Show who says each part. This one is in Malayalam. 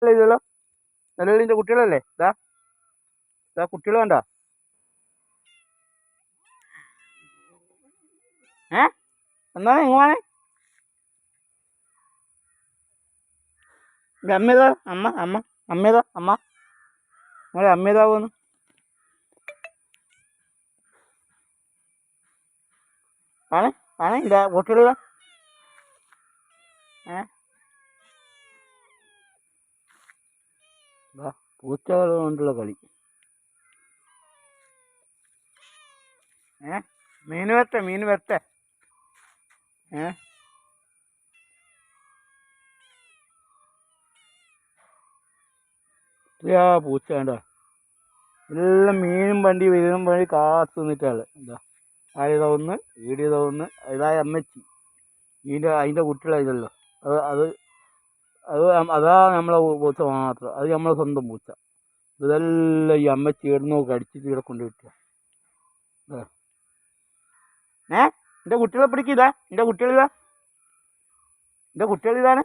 Speaker 1: ഇതല്ലോ നിലവിളിൻ്റെ കുട്ടികളല്ലേ? ഇതാ ഇതാ കുട്ടികൾ വേണ്ട. എന്താണ് ഇങ്ങനെ അമ്മേതാ? അമ്മേതാ? നിങ്ങളെ അമ്മേതാവുന്നു? ഇതാ കുട്ടികൾ. പൂച്ചകൾ കൊണ്ടുള്ള കളി. മീൻ വരട്ടെ. പൂച്ച വേണ്ട. എല്ലാം മീനും വണ്ടി വരും വഴി കാത്തു നിന്നിട്ടാണ്. എന്താ ആയതാ ഒന്ന്, ഈടിയതാ ഒന്ന്, ഇതായ അമ്മച്ചി. അതിൻ്റെ കുട്ടികളായതല്ലോ. അത് അത് അതാ നമ്മളെ പൂച്ച മാത്രം. അത് നമ്മളെ സ്വന്തം പൂച്ച. ഇതെല്ലാം ഈ അമ്മച്ചി ഇടുന്നോ കടിച്ചിട്ട് ഇവിടെ കൊണ്ടുപോയിട്ടാ. എൻ്റെ കുട്ടികളെ പിടിക്കിതാ. എൻ്റെ കുട്ടികളിതാണ്.